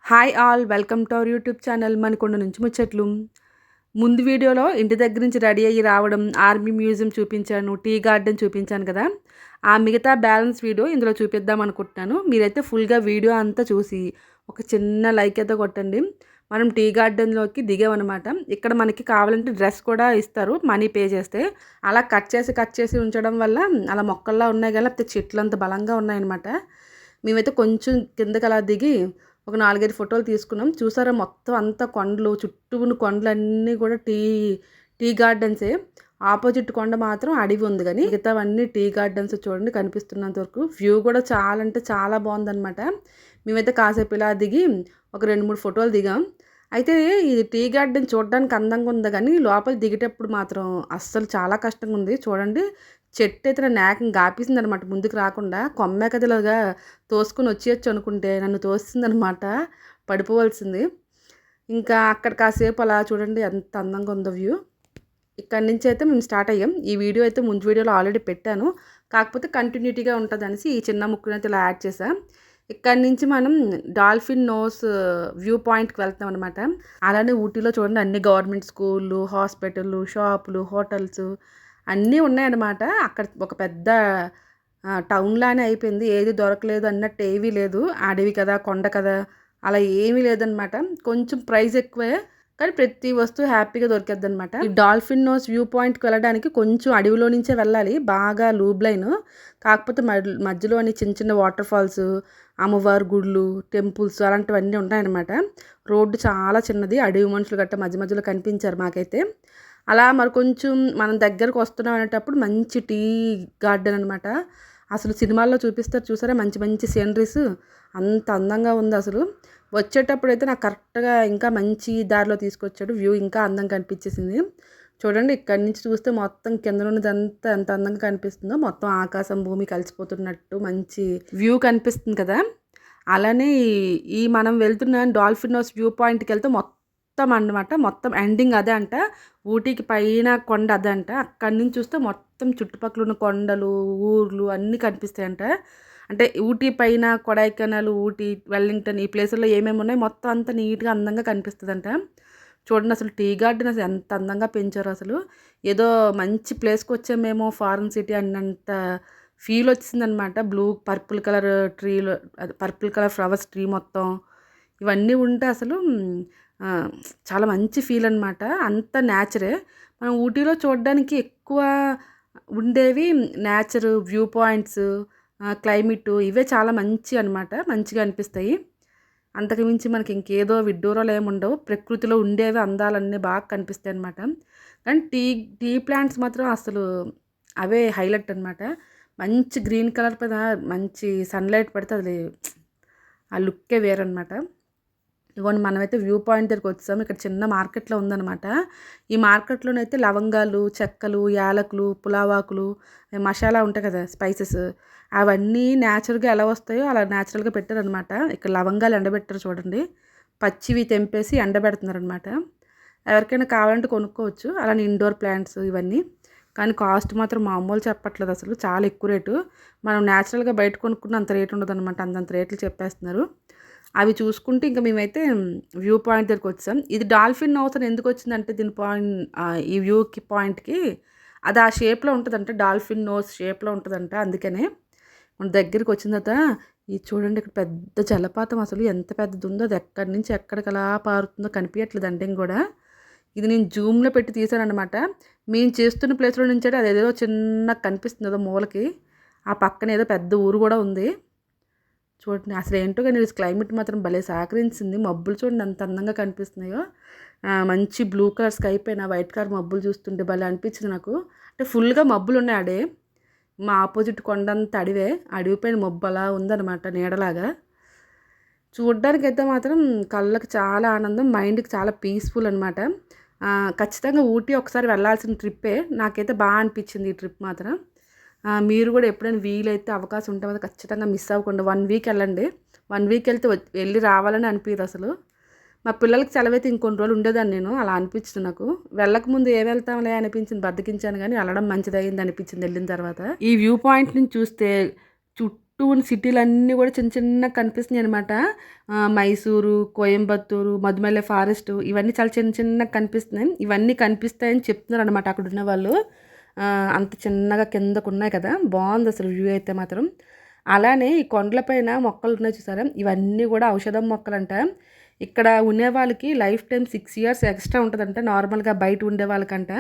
Hi all welcome to our YouTube channel Manikonda నుంచి ముచ్చట్లు. ముందు వీడియోలో ఇంటి దగ్గర నుంచి రెడీ అయ్యి రావడం, ఆర్మీ మ్యూజియం చూపించాను, టీ గార్డెన్ చూపించాను కదా. ఆ మిగతా బ్యాలెన్స్ వీడియో ఇందులో చూపిద్దాం అనుకుంటున్నాను. మీరైతే ఫుల్గా వీడియో అంతా చూసి ఒక చిన్న లైక్ అయితే కొట్టండి. మనం టీ గార్డెన్లోకి దిగామన్నమాట. ఇక్కడ మనకి కావాలంటే డ్రెస్ కూడా ఇస్తారు మనీ పే చేస్తే. అలా కట్ చేసి ఉంచడం వల్ల అలా మొక్కల్లా ఉన్నాయి కదా, లేకపోతే చెట్లు అంత బలంగా ఉన్నాయన్నమాట. మేమైతే కొంచెం కిందకి అలా దిగి ఒక 4, 5 ఫోటోలు తీసుకున్నాం. చూసారా మొత్తం అంతా కొండలు, చుట్టూ ఉన్న కొండలన్నీ కూడా టీ గార్డెన్సే. ఆపోజిట్ కొండ మాత్రం అడవి ఉంది, కానీ మిగతావన్నీ టీ గార్డెన్స్. చూడండి కనిపిస్తున్నంత వరకు వ్యూ కూడా చాలా అంటే చాలా బాగుందన్నమాట. మేమైతే కాసేపు ఇలా దిగి ఒక 2, 3 ఫోటోలు దిగాం. అయితే ఈ టీ గార్డెన్ చూడడానికి అందంగా ఉంది, కానీ లోపల దిగేటప్పుడు మాత్రం అస్సలు చాలా కష్టంగా ఉంది. చూడండి చెట్టు అయితే నన్ను ఏకంగా ఆపేసింది అనమాట, ముందుకు రాకుండా. కొమ్మే కదిలాగా తోసుకుని వచ్చేయచ్చు అనుకుంటే నన్ను తోసిందనమాట, పడిపోవాల్సింది. ఇంకా అక్కడ కాసేపు అలా చూడండి ఎంత అందంగా ఉందో వ్యూ. ఇక్కడి నుంచి అయితే మేము స్టార్ట్ అయ్యాం. ఈ వీడియో అయితే ముందు వీడియోలో ఆల్రెడీ పెట్టాను, కాకపోతే కంటిన్యూటీగా ఉంటుంది అనేసి ఈ చిన్న ముక్కునైతే ఇలా యాడ్ చేసాం. ఇక్కడి నుంచి మనం డాల్ఫిన్ నోస్ వ్యూ పాయింట్కి వెళ్తాం అనమాట. అలానే ఊటీలో చూడండి అన్ని గవర్నమెంట్ స్కూళ్ళు, హాస్పిటళ్ళు, షాపులు, హోటల్స్ అన్నీ ఉన్నాయన్నమాట. అక్కడ ఒక పెద్ద టౌన్లానే అయిపోయింది. ఏది దొరకలేదు అన్నట్టు ఏమీ లేదు. అడవి కదా, కొండ కదా, అలా ఏమీ లేదనమాట. కొంచెం ప్రైస్ ఎక్కువే, కానీ ప్రతి వస్తువు హ్యాపీగా దొరికేద్ది అనమాట. ఈ డాల్ఫిన్ నోస్ వ్యూ పాయింట్కి వెళ్ళడానికి కొంచెం అడవిలో నుంచే వెళ్ళాలి, బాగా లూబ్ లైన్. కాకపోతే మధ్యలోని చిన్న చిన్న వాటర్ ఫాల్స్, అమ్మవారి గుళ్ళు, టెంపుల్స్ అలాంటివన్నీ ఉంటాయన్నమాట. రోడ్డు చాలా చిన్నది, అడవి మనుషులు గట్ట మధ్య మధ్యలో కనిపించారు మాకైతే. అలా మరి కొంచెం మనం దగ్గరకు వస్తున్నాం అనేటప్పుడు మంచి టీ గార్డెన్ అనమాట. అసలు సినిమాల్లో చూపిస్తారు చూసారా, మంచి మంచి సీనరీస్, అంత అందంగా ఉంది అసలు. వచ్చేటప్పుడు అయితే నాకు కరెక్ట్గా ఇంకా మంచి దారిలో తీసుకొచ్చాడు. వ్యూ ఇంకా అందంగా కనిపించేసింది. చూడండి ఇక్కడి నుంచి చూస్తే మొత్తం కింద ఉన్నదంతా ఎంత అందంగా కనిపిస్తుందో, మొత్తం ఆకాశం భూమి కలిసిపోతున్నట్టు మంచి వ్యూ కనిపిస్తుంది కదా. అలానే ఈ మనం వెళ్తున్న డాల్ఫిన్ హౌస్ వ్యూ పాయింట్కి వెళ్తే మొత్తం అన్నమాట, మొత్తం ఎండింగ్ అదే అంట. ఊటీకి పైన కొండ అదే అంట. అక్కడి నుంచి చూస్తే మొత్తం చుట్టుపక్కల ఉన్న కొండలు, ఊర్లు అన్నీ కనిపిస్తాయంట. అంటే ఊటీ పైన కొడైకెనాల్, ఊటీ, వెల్లింగ్టన్ ఈ ప్లేసుల్లో ఏమేమి ఉన్నాయి మొత్తం అంతా నీట్గా అందంగా కనిపిస్తుందంట. చూడండి అసలు టీ గార్డెన్ అసలు ఎంత అందంగా పెంచారు. అసలు ఏదో మంచి ప్లేస్కి వచ్చామేమో, ఫారెన్ సిటీ అన్నంత ఫీల్ వచ్చిందనమాట. పర్పుల్ కలర్ ట్రీలు, పర్పుల్ కలర్ ఫ్లవర్స్ ట్రీ మొత్తం ఇవన్నీ ఉంటే అసలు చాలా మంచి ఫీల్ అనమాట. అంత న్యాచరే. మనం ఊటీలో చూడడానికి ఎక్కువ ఉండేవి నేచర్, వ్యూ పాయింట్స్, క్లైమేటు ఇవే చాలా మంచి అనమాట, మంచిగా అనిపిస్తాయి. అంతకుమించి మనకి ఇంకేదో విడ్డూరాలు ఏమి ఉండవు. ప్రకృతిలో ఉండేవి అందాలన్నీ బాగా కనిపిస్తాయి అనమాట. కానీ టీ ప్లాంట్స్ మాత్రం అసలు అవే హైలైట్ అనమాట. మంచి గ్రీన్ కలర్ పైన మంచి సన్లైట్ పడితే అది ఆ లుక్కే వేరనమాట. ఇదిగోండి మనమైతే వ్యూ పాయింట్ దగ్గరికి వచ్చాము. ఇక్కడ చిన్న మార్కెట్లో ఉందన్నమాట. ఈ మార్కెట్లోనైతే లవంగాలు, చెక్కలు, యాలకులు, పులావాకులు, మసాలా ఉంటాయి కదా స్పైసెస్, అవన్నీ న్యాచురల్గా ఎలా వస్తాయో అలా న్యాచురల్గా పెట్టారనమాట. ఇక్కడ లవంగాలు ఎండబెట్టారు చూడండి, పచ్చివి తెంపేసి ఎండబెడుతున్నారనమాట. ఎవరికైనా కావాలంటే కొనుక్కోవచ్చు. అలానే ఇండోర్ ప్లాంట్స్ ఇవన్నీ. కానీ కాస్ట్ మాత్రం మామూలు చెప్పట్లేదు, అసలు చాలా ఎక్కువ రేటు. మనం న్యాచురల్గా బయట కొనుక్కున్న అంత రేటు ఉండదు అనమాట, అంతంత రేట్లు చెప్పేస్తున్నారు. అవి చూసుకుంటే ఇంకా మేమైతే వ్యూ పాయింట్ దగ్గరికి వచ్చాం. ఇది డాల్ఫిన్ హౌస్ అని ఎందుకు వచ్చిందంటే దీని ఈ వ్యూకి పాయింట్కి అది ఆ షేప్లో ఉంటుందంట, డాల్ఫిన్ నోస్ షేప్లో ఉంటుందంట. అందుకనే మన దగ్గరికి వచ్చిన తర్వాత ఇది చూడండి, ఇక్కడ పెద్ద జలపాతం, అసలు ఎంత పెద్దది ఉందో, అది ఎక్కడి నుంచి ఎక్కడికి అలా పారుతుందో కనిపించట్లేదు అంటే కూడా. ఇది నేను జూమ్లో పెట్టి తీసాను అనమాట. మేము చేస్తున్న ప్లేస్లో నుంచి అది ఏదో చిన్న కనిపిస్తుంది ఏదో మూలకి. ఆ పక్కన ఏదో పెద్ద ఊరు కూడా ఉంది. చూడండి అసలు ఏంటో కానీ క్లైమేట్ మాత్రం భలే సహకరించింది. మబ్బులు చూడండి ఎంత అందంగా కనిపిస్తున్నాయో. మంచి బ్లూ కలర్ స్కై పైన వైట్ కలర్ మబ్బులు చూస్తుంటే భలే అనిపించింది నాకు. అంటే ఫుల్గా మబ్బులు ఉన్నాయి ఆడే. మా ఆపోజిట్ కొండంతా అడివే, అడవి పైన మబ్బు అలా ఉందన్నమాట నీడలాగా. చూడ్డానికైతే మాత్రం కళ్ళకి చాలా ఆనందం, మైండ్కి చాలా పీస్ఫుల్ అనమాట. ఖచ్చితంగా ఊటీ ఒకసారి వెళ్ళాల్సిన ట్రిప్పే. నాకైతే బాగా అనిపించింది ఈ ట్రిప్ మాత్రం. మీరు కూడా ఎప్పుడైనా వీలైతే అవకాశం ఉంటే మాత్రం ఖచ్చితంగా మిస్ అవ్వకుండా 1 వీక్ వెళ్ళండి. 1 వీక్ వెళ్తే వెళ్ళి రావాలని అనిపించదు అసలు. మా పిల్లలకి సెలవైతే ఇంకొన్ని రోజులు ఉండేదాన్ని నేను, అలా అనిపించింది నాకు. వెళ్ళకముందు ఏం వెళ్తాంలే అనిపించింది, బద్దకించాను, కానీ వెళ్ళడం మంచిదయ్యింది అనిపించింది వెళ్ళిన తర్వాత. ఈ వ్యూ పాయింట్ నుంచి చూస్తే చుట్టూ ఉన్న సిటీలన్నీ కూడా చిన్న చిన్నగా కనిపిస్తున్నాయి అనమాట. మైసూరు, కోయంబత్తూరు, మధుమల్లె ఫారెస్ట్ ఇవన్నీ చాలా చిన్న చిన్నగా కనిపిస్తున్నాయి. ఇవన్నీ కనిపిస్తాయని చెప్తున్నారు అనమాట అక్కడ ఉన్న వాళ్ళు. అంత చిన్నగా కిందకు ఉన్నాయి కదా, బాగుంది అసలు వ్యూ అయితే మాత్రం. అలానే ఈ కొండలపైన మొక్కలు ఉన్నాయి చూసారా, ఇవన్నీ కూడా ఔషధం మొక్కలంట. ఇక్కడ ఉండే వాళ్ళకి లైఫ్ టైం 6 years ఎక్స్ట్రా ఉంటుందంట నార్మల్గా బయట ఉండే వాళ్ళకంట.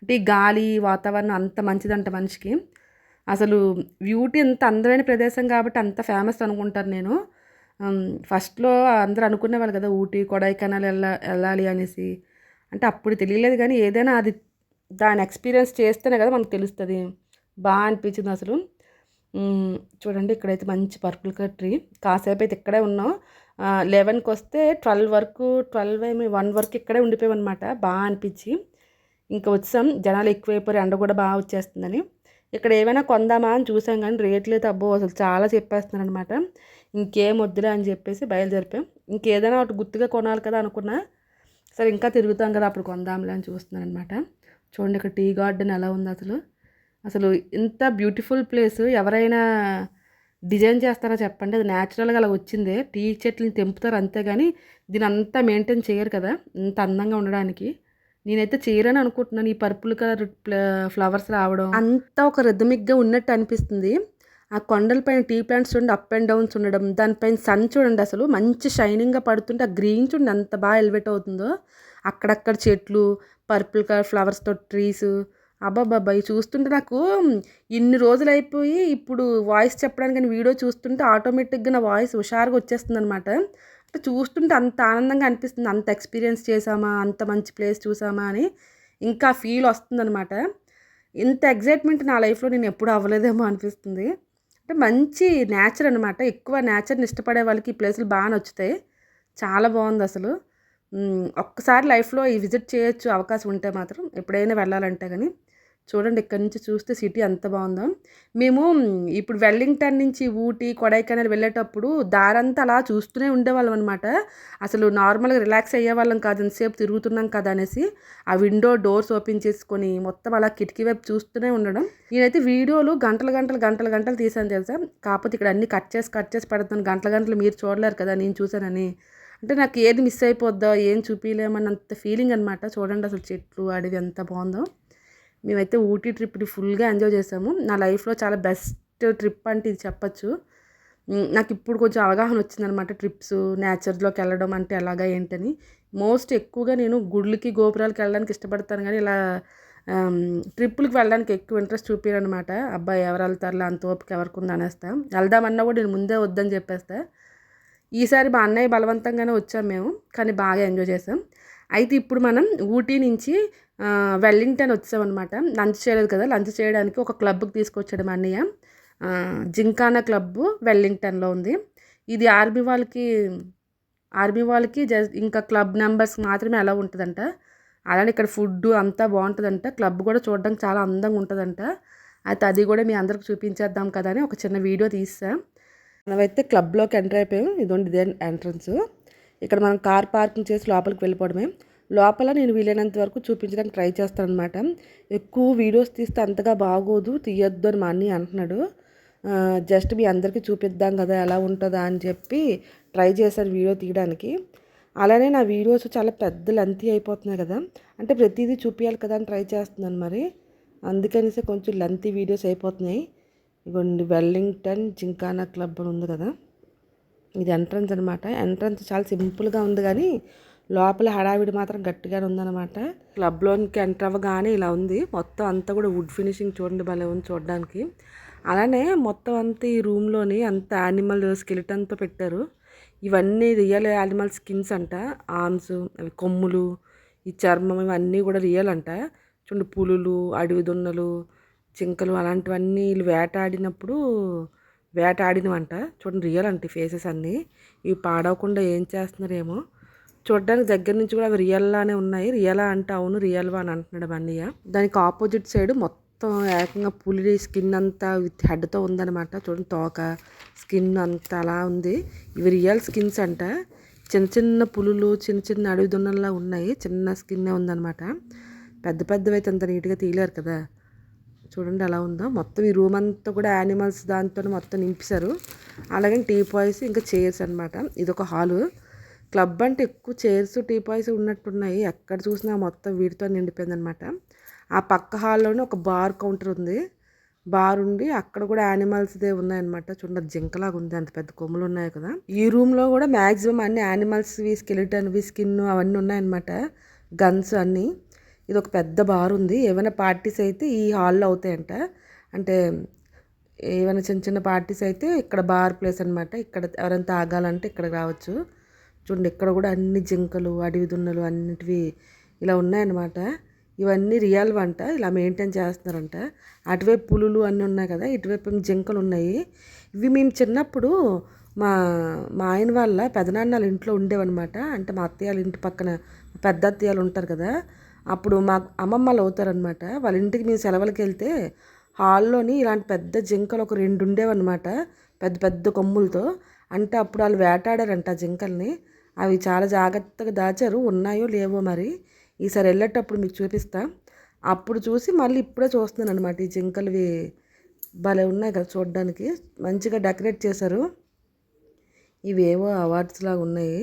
అంటే ఈ గాలి వాతావరణం అంత మంచిదంట మనిషికి. అసలు బ్యూటీ అంత అందమైన ప్రదేశం కాబట్టి అంత ఫేమస్ అనుకుంటాను నేను. ఫస్ట్‌లో అందరూ అనుకునేవాళ్ళు కదా, ఊటీ, కొడైకెనాల్ వెళ్ళాలి అనేసి. అంటే అప్పుడు తెలియలేదు కానీ ఏదైనా అది దాని ఎక్స్‌పీరియన్స్ చేస్తేనే కదా మనకు తెలుస్తది. అనిపించింది అసలు. చూడండి ఇక్కడైతే మంచి పర్పుల్ కలర్ ట్రీ. కాసేపు అయితే ఇక్కడే ఉన్నాం. 11కి వస్తే 12 వరకు 1 వరకు ఇక్కడే ఉండిపోయామన్నమాట. అనిపించి ఇంకా వచ్చాం. జనాలు ఎక్కువైపోయారు, ఎండ కూడా వచ్చేస్తుందని. ఇక్కడ ఏమైనా కొందామా అని చూసాం కానీ రేట్లు అయితే అబ్బో అసలు చాలా చెప్పేస్తున్నారు అనమాట. ఇంకేం వద్దులే అని చెప్పేసి బయలుదేరిపోయాం. ఇంకేదైనా ఒకటి గుర్తుగా కొనాలి కదా అనుకున్నా. సరే ఇంకా తిరుగుతాం కదా అప్పుడు కొందాంలే అని చూస్తున్నాను అనమాట. చూడండి ఇక్కడ టీ గార్డెన్ ఎలా ఉంది అసలు. అసలు ఇంత బ్యూటిఫుల్ ప్లేస్ ఎవరైనా డిజైన్ చేస్తారా చెప్పండి. అది న్యాచురల్గా అలా వచ్చిందే. టీ చెట్లని తెంపుతారు అంతేగాని దీని అంతా మెయింటైన్ చేయరు కదా ఇంత అందంగా ఉండడానికి. నేనైతే చేయరని అనుకుంటున్నాను. ఈ పర్పుల్ కలర్ ఫ్లవర్స్ రావడం అంతా ఒక రిథమిక్గా ఉన్నట్టు అనిపిస్తుంది. ఆ కొండలపైన టీ ప్లాంట్స్ చూడండి, అప్ అండ్ డౌన్స్ ఉండడం, దానిపైన సన్ చూడండి అసలు మంచి షైనింగ్గా పడుతుంటే ఆ గ్రీన్ చూడండి ఎంత బాగా ఎలివేట్ అవుతుందో. అక్కడక్కడ చెట్లు, పర్పుల్ కలర్ ఫ్లవర్స్తో ట్రీస్. అబ్బాబ్బాబ్బా ఇవి చూస్తుంటే నాకు ఇన్ని రోజులు అయిపోయి ఇప్పుడు వాయిస్ చెప్పడానికి కానీ వీడియో చూస్తుంటే ఆటోమేటిక్గా నా వాయిస్ హుషారుగా వచ్చేస్తుంది అనమాట. అంటే చూస్తుంటే అంత ఆనందంగా అనిపిస్తుంది. అంత ఎక్స్పీరియన్స్ చేసామా, అంత మంచి ప్లేస్ చూసామా అని ఇంకా ఫీల్ వస్తుందనమాట. ఇంత ఎగ్జైట్మెంట్ నా లైఫ్లో నేను ఎప్పుడు అవ్వలేదేమో అనిపిస్తుంది. అంటే మంచి నేచర్ అనమాట. ఎక్కువ నేచర్ని ఇష్టపడే వాళ్ళకి ఈ ప్లేసులు బాగా నచ్చుతాయి. చాలా బాగుంది అసలు. ఒక్కసారి లైఫ్లో ఈ విజిట్ చేయొచ్చు అవకాశం ఉంటే మాత్రం, ఎప్పుడైనా వెళ్ళాలంటే కానీ. చూడండి ఇక్కడ నుంచి చూస్తే సిటీ ఎంత బాగుందో. మేము ఇప్పుడు వెల్లింగ్టన్ నుంచి ఊటీ, కొడైకెనాల్ వెళ్ళేటప్పుడు దారంతా అలా చూస్తూనే ఉండేవాళ్ళం అనమాట. అసలు నార్మల్గా రిలాక్స్ అయ్యేవాళ్ళం కాదు, ఎంతసేపు తిరుగుతున్నాం కదా అనేసి. ఆ విండో డోర్స్ ఓపెన్ చేసుకొని మొత్తం అలా కిటికీ వైపు చూస్తూనే ఉండడం. నేనైతే వీడియోలు గంటలు తీసాను తెలుసా. కాకపోతే ఇక్కడ అన్ని కట్ చేసి పెడతాను. గంటలు మీరు చూడలేరు కదా, నేను చూసానని. అంటే నాకు ఏది మిస్ అయిపోద్దో, ఏం చూపించలేమన్నంత ఫీలింగ్ అనమాట. చూడండి అసలు చెట్లు, అడవి ఎంత బాగుందో. మేమైతే ఊటీ ట్రిప్ని ఫుల్గా ఎంజాయ్ చేసాము. నా లైఫ్లో చాలా బెస్ట్ ట్రిప్ అంటే ఇది చెప్పచ్చు. నాకు ఇప్పుడు కొంచెం అవగాహన వచ్చిందనమాట. ట్రిప్స్ నేచర్లోకి వెళ్ళడం అంటే ఎలాగా ఏంటని. ఎక్కువగా నేను గుళ్ళకి గోపురాలకి వెళ్ళడానికి ఇష్టపడతాను కానీ ఇలా ట్రిప్పులకి వెళ్ళడానికి ఎక్కువ ఇంట్రెస్ట్ చూపించాను అనమాట. అబ్బాయి ఎవరు వెళ్తారులే అంత ఓపిక ఎవరికి ఉంది అనేస్తా. వెళ్దామన్నా కూడా నేను ముందే వద్దని చెప్పేస్తా. ఈసారి మా అన్నయ్య బలవంతంగానే వచ్చాం మేము, కానీ బాగా ఎంజాయ్ చేసాం. అయితే ఇప్పుడు మనం ఊటీ నుంచి వెల్లింగ్టన్ వచ్చామన్నమాట. లంచ్ చేయలేదు కదా, లంచ్ చేయడానికి ఒక క్లబ్కి తీసుకొచ్చాడు మా అన్నయ్య. జింకానా క్లబ్బు వెల్లింగ్టన్లో ఉంది. ఇది ఆర్మీ వాళ్ళకి ఇంకా క్లబ్ మెంబర్స్ మాత్రమే అలా ఉంటుందంట. అలానే ఇక్కడ ఫుడ్ అంతా బాగుంటుందంట. క్లబ్ కూడా చూడడానికి చాలా అందంగా ఉంటుందంట. అయితే అది కూడా మీ అందరికి చూపించేద్దాం కదా అని ఒక చిన్న వీడియో తీసాం. మనమైతే క్లబ్లోకి ఎంటర్ అయిపోయాం. ఇదే ఎంట్రన్స్. ఇక్కడ మనం కార్ పార్కింగ్ చేసి లోపలికి వెళ్ళిపోవడమే. లోపల నేను వీలైనంత వరకు చూపించడానికి ట్రై చేస్తాను అనమాట. ఎక్కువ వీడియోస్ తీస్తే అంతగా బాగోదు, తీయొద్దు అని మా అన్నయ్య అంటున్నాడు. జస్ట్ మీ అందరికీ చూపిద్దాం కదా ఎలా ఉంటుందా అని చెప్పి ట్రై చేశాను వీడియో తీయడానికి. అలానే నా వీడియోస్ చాలా పెద్ద లెంతీ అయిపోతున్నాయి కదా, అంటే ప్రతిదీ చూపించాలి కదా అని ట్రై చేస్తున్నాను. మరి అందుకనేసి కొంచెం లెంతీ వీడియోస్ అయిపోతున్నాయి. ఇగోండి వెల్లింగ్టన్ జింకానా క్లబ్ అని ఉంది కదా, ఇది ఎంట్రన్స్ అనమాట. ఎంట్రన్స్ చాలా సింపుల్గా ఉంది కానీ లోపల హడావిడి మాత్రం గట్టిగానే ఉందన్నమాట. క్లబ్లోనికి ఎంటర్ అవ్వగానే ఇలా ఉంది. మొత్తం అంతా కూడా వుడ్ ఫినిషింగ్ చూడండి, భలే ఉంది చూడడానికి. అలానే మొత్తం అంతా ఈ రూమ్లోని అంత యానిమల్ స్కెలిటన్తో పెట్టారు. ఇవన్నీ రియల్ యానిమల్ స్కిన్స్ అంట. ఆర్మ్స్, అవి కొమ్ములు, ఈ చర్మం ఇవన్నీ కూడా రియల్ అంట. చూడండి పులులు, అడవి దున్నలు, జింకలు అలాంటివన్నీ వీళ్ళు వేటాడినవంట. చూడండి రియల్ అంటే ఫేసెస్ అన్నీ. ఇవి పాడవకుండా ఏం చేస్తున్నారేమో. చూడడానికి దగ్గర నుంచి కూడా అవి రియల్లానే ఉన్నాయి. రియలా అంటే అవును రియల్వా అని అంటున్నాడు అన్నయ్య. దానికి ఆపోజిట్ సైడ్ మొత్తం ఏకంగా పులి స్కిన్ అంతా విత్ హెడ్తో ఉందన్నమాట. చూడండి తోక, స్కిన్ అంతా అలా ఉంది. ఇవి రియల్ స్కిన్స్ అంట. చిన్న చిన్న పులులు, చిన్న చిన్న అడవి దున్నల్లా ఉన్నాయి. చిన్న స్కిన్నే ఉందన్నమాట. పెద్దవి అయితే అంత నీట్గా తీయలేరు కదా. చూడండి ఎలా ఉందో. మొత్తం ఈ రూమ్ అంతా కూడా యానిమల్స్ దాంతో మొత్తం నింపేశారు. అలాగే టీపాయ్స్ ఇంకా చైర్స్ అనమాట. ఇదొక హాలు. క్లబ్ అంటే ఎక్కువ చైర్స్ టీపాయ్స్ ఉన్నట్టున్నాయి. ఎక్కడ చూసినా మొత్తం వీటితో నిండిపోయిందనమాట. ఆ పక్క హాల్లోనే ఒక బార్ కౌంటర్ ఉంది. బార్ ఉండి అక్కడ కూడా యానిమల్స్దే ఉన్నాయన్నమాట. చూడండి జింకలాగా ఉంది, అంత పెద్ద కొమ్ములు ఉన్నాయి కదా. ఈ రూమ్లో కూడా మ్యాక్సిమం అన్ని యానిమల్స్వి, స్కెలిటన్వి, స్కిన్ అవన్నీ ఉన్నాయన్నమాట. గన్స్ అన్నీ. ఇది ఒక పెద్ద బార్ ఉంది. ఏమైనా పార్టీస్ అయితే ఈ హాల్లో అవుతాయంట. అంటే ఏమైనా చిన్న చిన్న పార్టీస్ అయితే ఇక్కడ బార్ ప్లేస్ అనమాట. ఇక్కడ ఎవరైనా తాగాలంటే ఇక్కడ రావచ్చు. చూడండి ఇక్కడ కూడా అన్ని జింకలు, అడవి దున్నలు అన్నిటివి ఇలా ఉన్నాయన్నమాట. ఇవన్నీ రియల్ వంట, ఇలా మెయింటైన్ చేస్తున్నారంట. అటువైపు పులులు అన్నీ ఉన్నాయి కదా, ఇటువైపు జింకలు ఉన్నాయి. ఇవి మేము చిన్నప్పుడు మా మా ఆయన వాళ్ళ పెదనాన్నల ఇంట్లో ఉండేవన్నమాట. అంటే మా అత్తయ్యాల ఇంటి పక్కన పెద్ద అత్తయ్యాలు ఉంటారు కదా, అప్పుడు మా అమ్మమ్మలు అవుతారనమాట. వాళ్ళ ఇంటికి మేము సెలవులకి వెళ్తే హాల్లోని ఇలాంటి పెద్ద జింకలు ఒక 2 ఉండేవన్నమాట, పెద్ద పెద్ద కొమ్ములతో. అంటే అప్పుడు వాళ్ళు వేటాడారంట జింకల్ని. అవి చాలా జాగ్రత్తగా దాచారు. ఉన్నాయో లేవో మరి, ఈసారి వెళ్ళేటప్పుడు మీకు చూపిస్తా. అప్పుడు చూసి మళ్ళీ ఇప్పుడే చూస్తున్నాను అనమాట. ఈ జింకలువి భలే ఉన్నాయి కదా చూడడానికి, మంచిగా డెకరేట్ చేశారు. ఇవేవో అవార్డ్స్ లాగా ఉన్నాయి.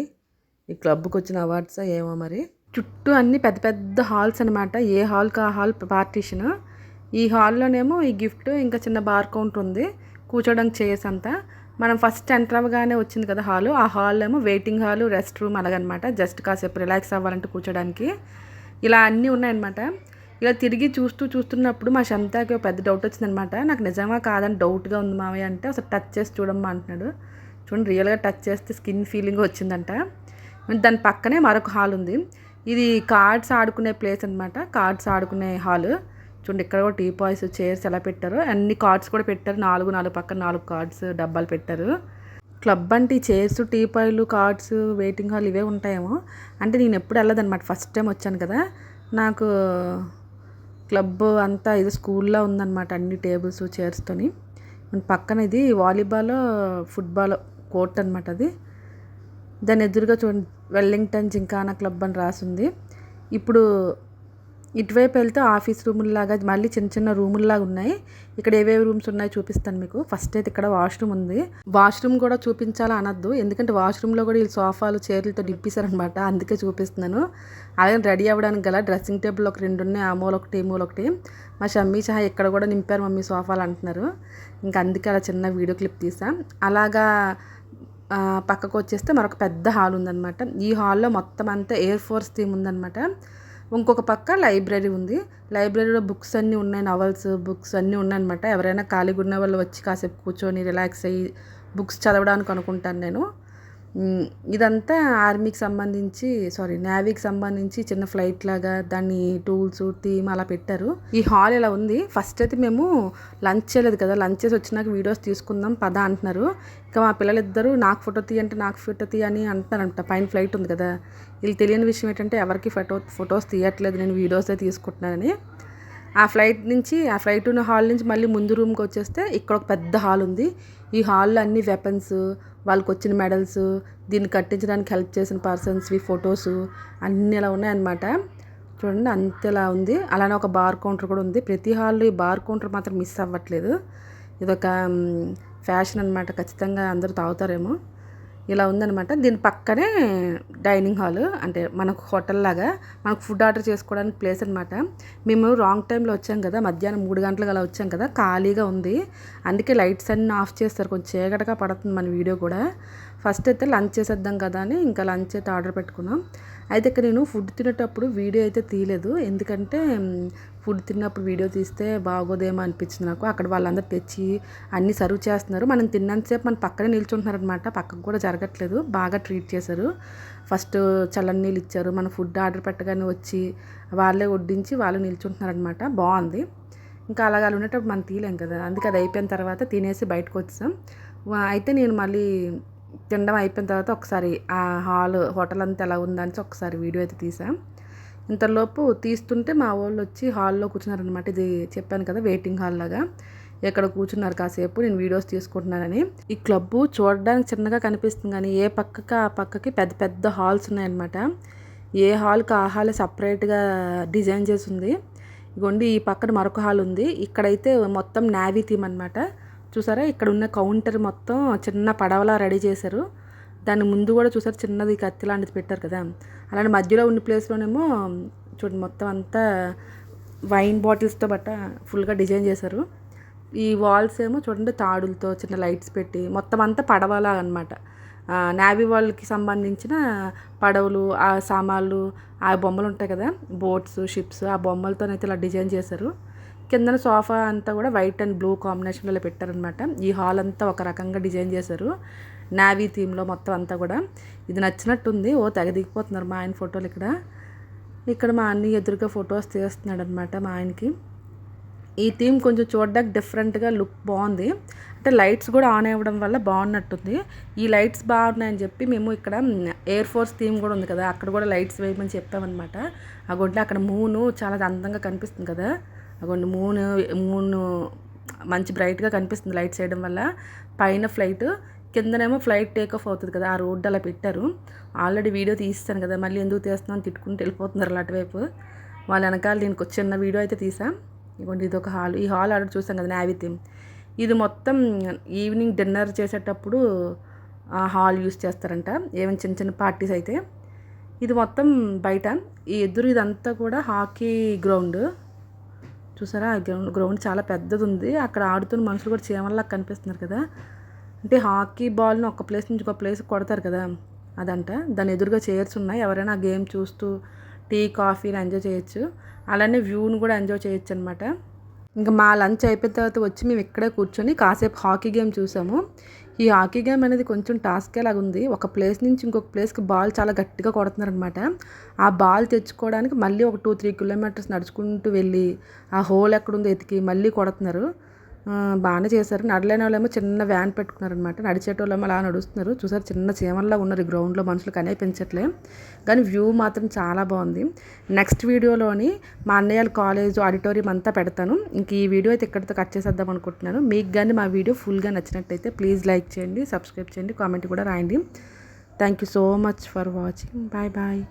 ఈ క్లబ్కి వచ్చిన అవార్డ్సా ఏమో మరి. చుట్టూ అన్ని పెద్ద పెద్ద హాల్స్ అనమాట. ఏ హాల్కి ఆ హాల్ పార్టీషన్. ఈ హాల్లోనేమో ఈ గిఫ్ట్ ఇంకా చిన్న బార్ కౌంటర్ ఉంది, కూర్చోడానికి చైర్స్ అంతా. మనం ఫస్ట్ ఎంటర్ అవ్వగానే వచ్చింది కదా హాలు, ఆ హాల్ ఏమో వెయిటింగ్ హాలు, రెస్ట్ రూమ్ అలాగనమాట. జస్ట్ కాసేపు రిలాక్స్ అవ్వాలంటే కూర్చోడానికి ఇలా అన్నీ ఉన్నాయన్నమాట. ఇలా తిరిగి చూస్తున్నప్పుడు మా శంతాకి ఒక పెద్ద డౌట్ వచ్చిందనమాట. నాకు నిజంగా కాదని డౌట్గా ఉంది మావయ్య అంటే, ఒకసారి టచ్ చేసి చూడమ్మా అంటున్నాడు. చూడండి రియల్గా టచ్ చేస్తే స్కిన్ ఫీలింగ్ వచ్చిందంట. దాని పక్కనే మరొక హాల్ ఉంది. ఇది కార్డ్స్ ఆడుకునే ప్లేస్ అనమాట, కార్డ్స్ ఆడుకునే హాల్. చూడండి ఇక్కడ కూడా టీపాయ్స్, చైర్స్ ఎలా పెట్టారో, అన్ని కార్డ్స్ కూడా పెట్టారు. 4 పక్కన 4 కార్డ్స్ డబ్బాలు పెట్టారు. క్లబ్ అంటే ఈ చైర్స్, టీపాయ్లు, కార్డ్స్, వెయిటింగ్ హాల్ ఇవే ఉంటాయేమో. అంటే నేను ఎప్పుడు వెళ్ళదన్నమాట, ఫస్ట్ టైం వచ్చాను కదా. నాకు క్లబ్ అంతా ఇది స్కూల్లో ఉందన్నమాట, అన్ని టేబుల్స్ చైర్స్తోని. పక్కన ఇది వాలీబాల్, ఫుట్బాల్ కోర్ట్ అనమాట. అది దాని ఎదురుగా చూడండి వెల్లింగ్టన్ జింకానా క్లబ్ అని రాసింది. ఇప్పుడు ఇటువైపు వెళ్తే ఆఫీస్ రూముల్లాగా మళ్ళీ చిన్న చిన్న రూముల్లాగా ఉన్నాయి. ఇక్కడ ఏవేవి రూమ్స్ ఉన్నాయో చూపిస్తాను మీకు. ఫస్ట్ అయితే ఇక్కడ వాష్రూమ్ ఉంది. వాష్రూమ్ కూడా చూపించాలా అనద్దు, ఎందుకంటే వాష్రూమ్లో కూడా వీళ్ళు సోఫాలు చైర్లతో నింపేశారనమాట, అందుకే చూపిస్తున్నాను. అలాగే రెడీ అవ్వడానికి గల డ్రెస్సింగ్ టేబుల్ ఒక 2 ఉన్నాయి, ఆ మూల ఒకటి, ఈ మూల ఒకటి. మా షమ్మీ సహా ఇక్కడ కూడా నింపారు మమ్మీ సోఫాలు అంటున్నారు. ఇంకా అందుకే అలా చిన్న వీడియో క్లిప్ తీసాం. అలాగా పక్కకు వచ్చేస్తే మరొక పెద్ద హాల్ ఉందన్నమాట. ఈ హాల్లో మొత్తం అంతా ఎయిర్ ఫోర్స్ థీమ్ ఉందన్నమాట. ఇంకొక పక్క లైబ్రరీ ఉంది. లైబ్రరీలో బుక్స్ అన్నీ ఉన్నాయి, నవల్స్, బుక్స్ అన్నీ ఉన్నాయన్నమాట. ఎవరైనా ఖాళీగా ఉన్న వాళ్ళు వచ్చి కాసేపు కూర్చొని రిలాక్స్ అయ్యి బుక్స్ చదవడానికి అనుకుంటాను నేను. ఇదంతా ఆర్మీకి సంబంధించి నేవీకి సంబంధించి చిన్న ఫ్లైట్ లాగా దాన్ని టూల్స్, థీమ్ అలా పెట్టారు. ఈ హాల్ ఇలా ఉంది. ఫస్ట్ అయితే మేము లంచ్ చేయలేదు కదా, లంచ్ చేసి వచ్చినాక వీడియోస్ తీసుకుందాం పదా అంటున్నారు. ఇంకా మా పిల్లలిద్దరూ నాకు ఫోటో తీ అంటే నాకు ఫోటో తీ అని అంటున్నారంట. పైన ఫ్లైట్ ఉంది కదా, వీళ్ళు తెలియని విషయం ఏంటంటే ఎవరికి ఫొటోస్ తీయట్లేదు, నేను వీడియోసే తీసుకుంటున్నానని. ఆ ఫ్లైట్ ఉన్న హాల్ నుంచి మళ్ళీ ముందు రూమ్కి వచ్చేస్తే ఇక్కడ ఒక పెద్ద హాల్ ఉంది. ఈ హాల్లో అన్ని వెపన్స్, వాళ్ళకి వచ్చిన మెడల్స్, దీన్ని కట్టించడానికి హెల్ప్ చేసిన పర్సన్స్వి ఫొటోస్ అన్నీ ఇలా ఉన్నాయన్నమాట. చూడండి అంతలా ఉంది. అలానే ఒక బార్ కౌంటర్ కూడా ఉంది. ప్రతి హాల్లో ఈ బార్ కౌంటర్ మాత్రం మిస్ అవ్వట్లేదు. ఇదొక ఫ్యాషన్ అనమాట, ఖచ్చితంగా అందరూ తాగుతారేమో. ఇలా ఉందనమాట. దీని పక్కనే డైనింగ్ హాల్, అంటే మనకు హోటల్ లాగా మనకు ఫుడ్ ఆర్డర్ చేసుకోవడానికి ప్లేస్ అనమాట. మేము రాంగ్ టైంలో వచ్చాం కదా, మధ్యాహ్నం 3 గంటలకు అలా వచ్చాం కదా, ఖాళీగా ఉంది. అందుకే లైట్స్ అన్నీ ఆఫ్ చేస్తారు, కొంచెం చీకటిగా పడుతుంది మన వీడియో కూడా. ఫస్ట్ అయితే లంచ్ చేసేద్దాం కదా అని ఇంకా లంచ్ అయితే ఆర్డర్ పెట్టుకున్నాం. అయితే ఇక్కడ నేను ఫుడ్ తినేటప్పుడు వీడియో అయితే తీయలేదు, ఎందుకంటే ఫుడ్ తిన్నప్పుడు వీడియో తీస్తే బాగోదేమో అనిపించింది నాకు. అక్కడ వాళ్ళందరూ తెచ్చి అన్నీ సర్వ్ చేస్తున్నారు. మనం తిన్నంతసేపు మన పక్కనే నిల్చుంటున్నారనమాట, పక్కకు కూడా జరగట్లేదు. బాగా ట్రీట్ చేశారు. ఫస్ట్ చల్లని నీళ్ళు ఇచ్చారు. మన ఫుడ్ ఆర్డర్ పెట్టగానే వచ్చి వాళ్ళే వడ్డించి వాళ్ళు నిల్చుంటున్నారనమాట. బాగుంది. ఇంకా అలాగా ఉండేటప్పుడు మనం తీయలేం కదా, అందుకే అది అయిపోయిన తర్వాత తినేసి బయటకు వచ్చాం. అయితే నేను మళ్ళీ తినడం అయిపోయిన తర్వాత ఒకసారి ఆ హోటల్ అంతా ఎలా ఉందని ఒకసారి వీడియో అయితే తీసాం. ఇంతలోపు తీస్తుంటే మా వాళ్ళు వచ్చి హాల్లో కూర్చున్నారనమాట. ఇది చెప్పాను కదా వెయిటింగ్ హాల్ లాగా, ఎక్కడ కూర్చున్నారు కాసేపు నేను వీడియోస్ తీసుకుంటున్నానని. ఈ క్లబ్ చూడడానికి చిన్నగా కనిపిస్తుంది కానీ ఏ పక్కకి ఆ పక్కకి పెద్ద పెద్ద హాల్స్ ఉన్నాయన్నమాట. ఏ హాల్కి ఆ హాల్ సపరేట్గా డిజైన్ చేసి ఉంది. ఇగోండి ఈ పక్కన మరొక హాల్ ఉంది. ఇక్కడైతే మొత్తం నేవీ థీమ్ అనమాట. చూసారా ఇక్కడ ఉన్న కౌంటర్ మొత్తం చిన్న పడవలా రెడీ చేశారు. దాని ముందు కూడా చూసారు చిన్నది కత్తి లాంటిది పెట్టారు కదా. అలానే మధ్యలో ఉన్న ప్లేస్లోనేమో చూడండి మొత్తం అంతా వైన్ బాటిల్స్తో ఫుల్గా డిజైన్ చేశారు. ఈ వాల్స్ ఏమో చూడండి తాడులతో చిన్న లైట్స్ పెట్టి మొత్తం అంతా పడవలా అనమాట. నేవీ వాళ్ళకి సంబంధించిన పడవలు, ఆ సామాన్లు, ఆ బొమ్మలు ఉంటాయి కదా, బోట్స్, షిప్స్, ఆ బొమ్మలతోనైతే ఇలా డిజైన్ చేశారు. కిందన సోఫా అంతా కూడా వైట్ అండ్ బ్లూ కాంబినేషన్లో పెట్టారనమాట. ఈ హాల్ అంతా ఒక రకంగా డిజైన్ చేశారు నేవీ థీమ్లో మొత్తం అంతా కూడా. ఇది నచ్చినట్టుంది. తెగ దిగిపోతున్నారు మా ఆయన ఫోటోలు ఇక్కడ మా అన్ని ఎదురుగా ఫొటోస్ తీస్తున్నాడు అనమాట మా ఆయనకి. ఈ థీమ్ కొంచెం చూడడానికి డిఫరెంట్గా లుక్ బాగుంది. అంటే లైట్స్ కూడా ఆన్ అవ్వడం వల్ల బాగున్నట్టుంది. ఈ లైట్స్ బాగున్నాయని చెప్పి మేము ఇక్కడ ఎయిర్ ఫోర్స్ థీమ్ కూడా ఉంది కదా, అక్కడ కూడా లైట్స్ వేయమని చెప్పామన్నమాట. అగొంటే అక్కడ మూను చాలా అందంగా కనిపిస్తుంది కదా. అగొండి మూను మంచి బ్రైట్గా కనిపిస్తుంది లైట్స్ వేయడం వల్ల. పైన ఫ్లైట్, కిందనేమో ఫ్లైట్ టేక్ ఆఫ్ అవుతుంది కదా, ఆ రోడ్డు అలా పెట్టారు. ఆల్రెడీ వీడియో తీస్తాను కదా, మళ్ళీ ఎందుకు తీస్తున్నాను తిట్టుకుంటూ వెళ్ళిపోతున్నారు అటువైపు. వాళ్ళ వెనకాల దీనికి చిన్న వీడియో అయితే తీసాం. ఇదిగోండి ఇది ఒక హాల్. ఈ హాల్ ఆర్డర్ చూసాం కదా నేవీ థీమ్. ఇది మొత్తం ఈవినింగ్ డిన్నర్ చేసేటప్పుడు హాల్ యూస్ చేస్తారంట, ఏమైనా చిన్న చిన్న పార్టీస్ అయితే. ఇది మొత్తం బయట ఈ ఎదురు ఇదంతా కూడా హాకీ గ్రౌండ్. చూసారా ఆ గ్రౌండ్ చాలా పెద్దది ఉంది. అక్కడ ఆడుతున్న మనుషులు కూడా చీమల్లా కనిపిస్తున్నారు కదా. అంటే హాకీ బాల్ని ఒక ప్లేస్ నుంచి ఒక ప్లేస్ కొడతారు కదా, అదంట. దాని ఎదురుగా చైర్స్ ఉన్నాయి. ఎవరైనా ఆ గేమ్ చూస్తూ టీ కాఫీని ఎంజాయ్ చేయొచ్చు. అలానే వ్యూని కూడా ఎంజాయ్ చేయొచ్చు అనమాట. ఇంకా మా లంచ్ అయిపోయిన తర్వాత వచ్చి మేము ఇక్కడే కూర్చొని కాసేపు హాకీ గేమ్ చూసాము. ఈ హాకీ గేమ్ అనేది కొంచెం టాస్కే లాగా ఉంది. ఒక ప్లేస్ నుంచి ఇంకొక ప్లేస్కి బాల్ చాలా గట్టిగా కొడుతున్నారనమాట. ఆ బాల్ తెచ్చుకోవడానికి మళ్ళీ ఒక 2-3 కిలోమీటర్స్ నడుచుకుంటూ వెళ్ళి ఆ హోల్ ఎక్కడుందో ఎతికి మళ్ళీ కొడుతున్నారు. బాగానే చేశారు. నడలేని వాళ్ళేమో చిన్న వ్యాన్ పెట్టుకున్నారనమాట. నడిచేటోళ్ళేమో అలా నడుస్తున్నారు. చూసారు చిన్న చీమల్లా ఉన్నారు ఈ గ్రౌండ్లో, మనుషులు కనిపించట్లే. కానీ వ్యూ మాత్రం చాలా బాగుంది. నెక్స్ట్ వీడియోలోని మా అన్నయ్యల కాలేజ్ ఆడిటోరియం అంతా పెడతాను. ఇంక ఈ వీడియో అయితే ఇక్కడితో కట్ చేసేద్దాం అనుకుంటున్నాను. మీకు కానీ మా వీడియో ఫుల్గా నచ్చినట్టయితే ప్లీజ్ లైక్ చేయండి, సబ్స్క్రైబ్ చేయండి, కామెంట్ కూడా రాయండి. Thank you so much for watching. Bye bye.